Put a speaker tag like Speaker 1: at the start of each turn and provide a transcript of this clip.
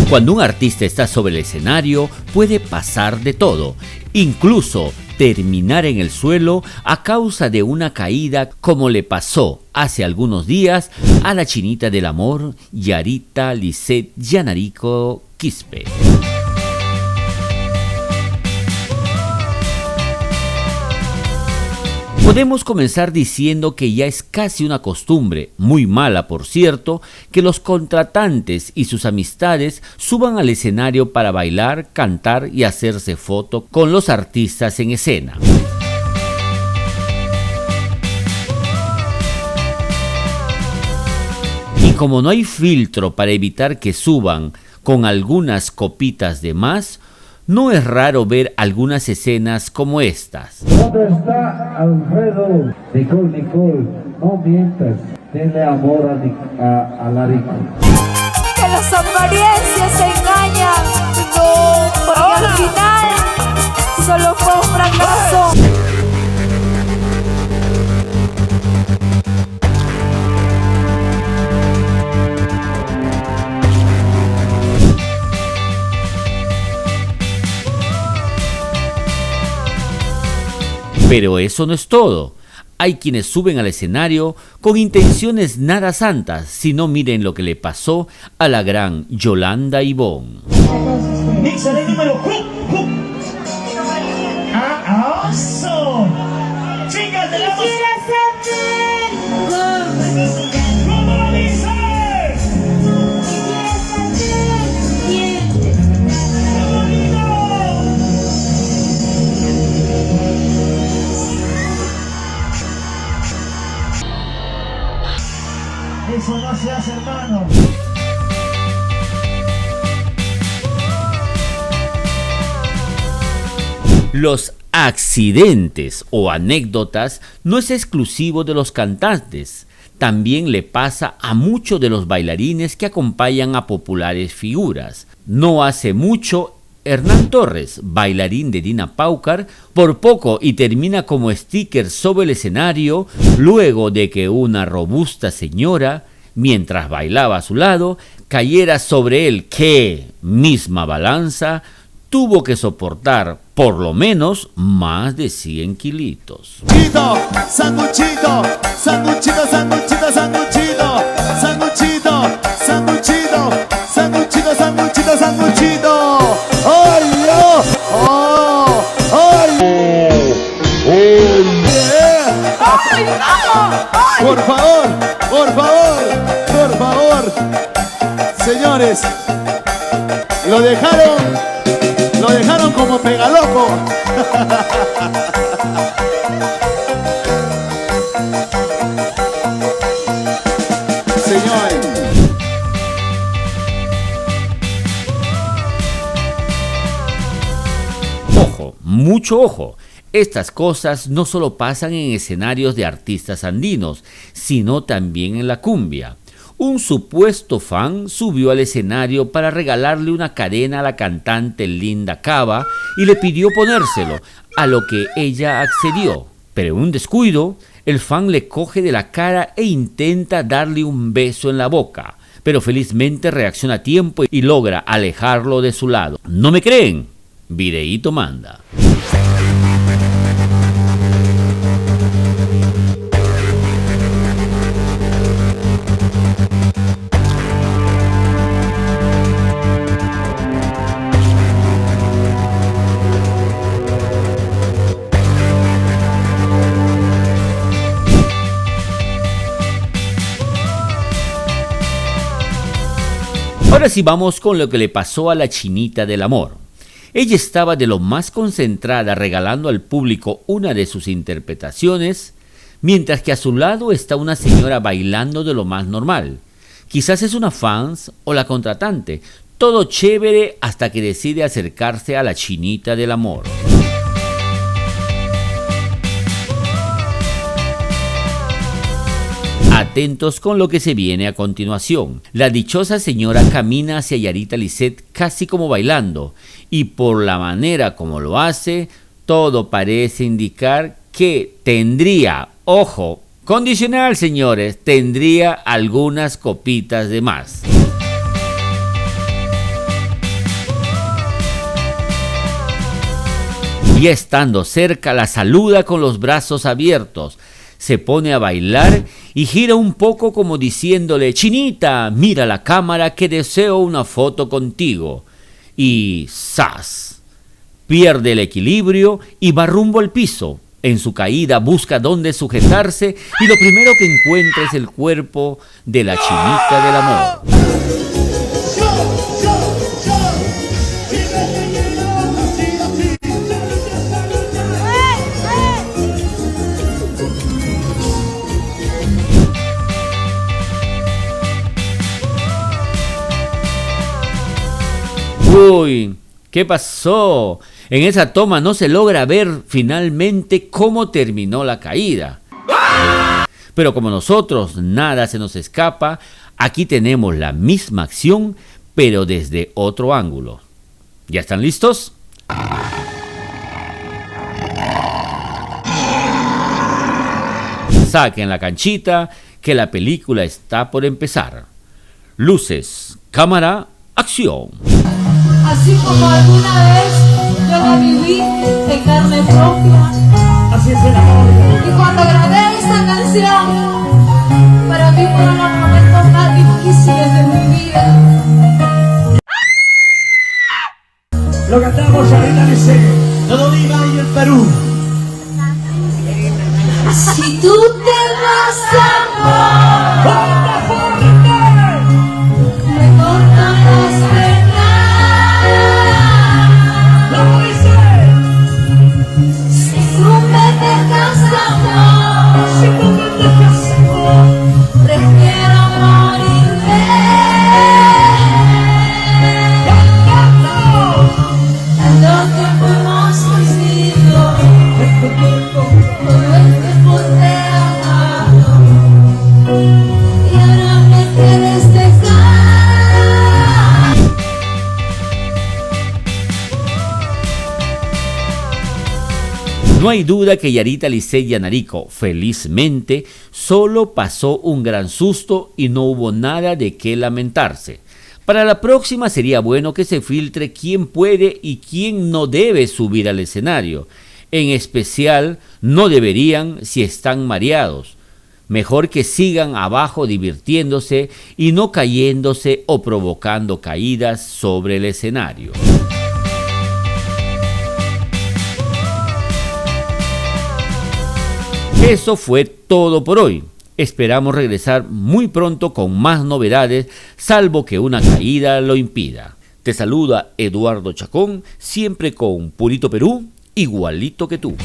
Speaker 1: Cuando un artista está sobre el escenario, puede pasar de todo, incluso terminar en el suelo a causa de una caída, como le pasó hace algunos días a la chinita del amor, Yarita Lisset Yanarico Quispe. Podemos comenzar diciendo que ya es casi una costumbre, muy mala por cierto, que los contratantes y sus amistades suban al escenario para bailar, cantar y hacerse foto con los artistas en escena. Y como no hay filtro para evitar que suban con algunas copitas de más, no es raro ver algunas escenas como estas.
Speaker 2: ¿Dónde está Alfredo? Nicole, no mientas, denle amor a Larico.
Speaker 3: Que las apariencias se engañan, no, porque al final solo fue un fracaso.
Speaker 1: Pero eso no es todo. Hay quienes suben al escenario con intenciones nada santas, si no miren lo que le pasó a la gran Yolanda Ivonne.
Speaker 4: Chicas, tenemos... ¿Cómo lo dice? Eso no se hace, hermano.
Speaker 1: Los accidentes o anécdotas no es exclusivo de los cantantes. También le pasa a muchos de los bailarines que acompañan a populares figuras. No hace mucho, Hernán Torres, bailarín de Dina Paucar, por poco y termina como sticker sobre el escenario luego de que una robusta señora, mientras bailaba a su lado, cayera sobre él que, misma balanza, tuvo que soportar por lo menos más de 100 kilitos.
Speaker 5: Sanguchito, sanguchito, sanguchito, sanguchito, sanguchito, sanguchito, sanguchito, sanguchito, sanguchito. ¡Ay, Dios! ¡Oh! ¡Ay! ¡Ay, no! Por favor, por favor, por favor. Señores, lo dejaron como pegaloco. Señores.
Speaker 1: Ojo, mucho ojo. Estas cosas no solo pasan en escenarios de artistas andinos, sino también en la cumbia. Un supuesto fan subió al escenario para regalarle una cadena a la cantante Linda Cava y le pidió ponérselo, a lo que ella accedió. Pero en un descuido, el fan le coge de la cara e intenta darle un beso en la boca, pero felizmente reacciona a tiempo y logra alejarlo de su lado. ¿No me creen? Videíto manda. Ahora sí vamos con lo que le pasó a la chinita del amor. Ella estaba de lo más concentrada regalando al público una de sus interpretaciones, mientras que a su lado está una señora bailando de lo más normal. Quizás es una fans o la contratante, todo chévere hasta que decide acercarse a la chinita del amor. Atentos con lo que se viene a continuación. La dichosa señora camina hacia Yarita Lisset casi como bailando, y por la manera como lo hace, todo parece indicar que tendría, ojo, condicional señores, tendría algunas copitas de más. y estando cerca la saluda con los brazos abiertos. Se pone a bailar y gira un poco como diciéndole: Chinita, mira la cámara que deseo una foto contigo. Y ¡zas! Pierde el equilibrio y va rumbo al piso. En su caída busca dónde sujetarse y lo primero que encuentra es el cuerpo de la Chinita del amor. Uy, ¿qué pasó? En esa toma no se logra ver finalmente cómo terminó la caída. Pero como nosotros nada se nos escapa, aquí tenemos la misma acción, pero desde otro ángulo. ¿Ya están listos? Saquen la canchita, que la película está por empezar. Luces, cámara, acción.
Speaker 3: Así como alguna vez yo la viví en carne propia.
Speaker 4: Así es el amor.
Speaker 3: Y cuando grabé esta canción, para mí fueron los momentos más difíciles de mi vida.
Speaker 4: Lo cantamos ahorita en escena. Todo viva y el Perú.
Speaker 3: Si tú te vas, amor, me cortan las venas. Si tú me dejas, amor, prefiero morirme. Lo que fuimos vivido, todo el tiempo te he amado, y ahora me quieres dejar.
Speaker 1: No hay duda que Yarita Lisset Yanarico, felizmente, solo pasó un gran susto y no hubo nada de qué lamentarse. Para la próxima sería bueno que se filtre quién puede y quién no debe subir al escenario. En especial, no deberían si están mareados. Mejor que sigan abajo divirtiéndose y no cayéndose o provocando caídas sobre el escenario. Eso fue todo por hoy. Esperamos regresar muy pronto con más novedades, salvo que una caída lo impida. Te saluda Eduardo Chacón, siempre con Purito Perú, igualito que tú.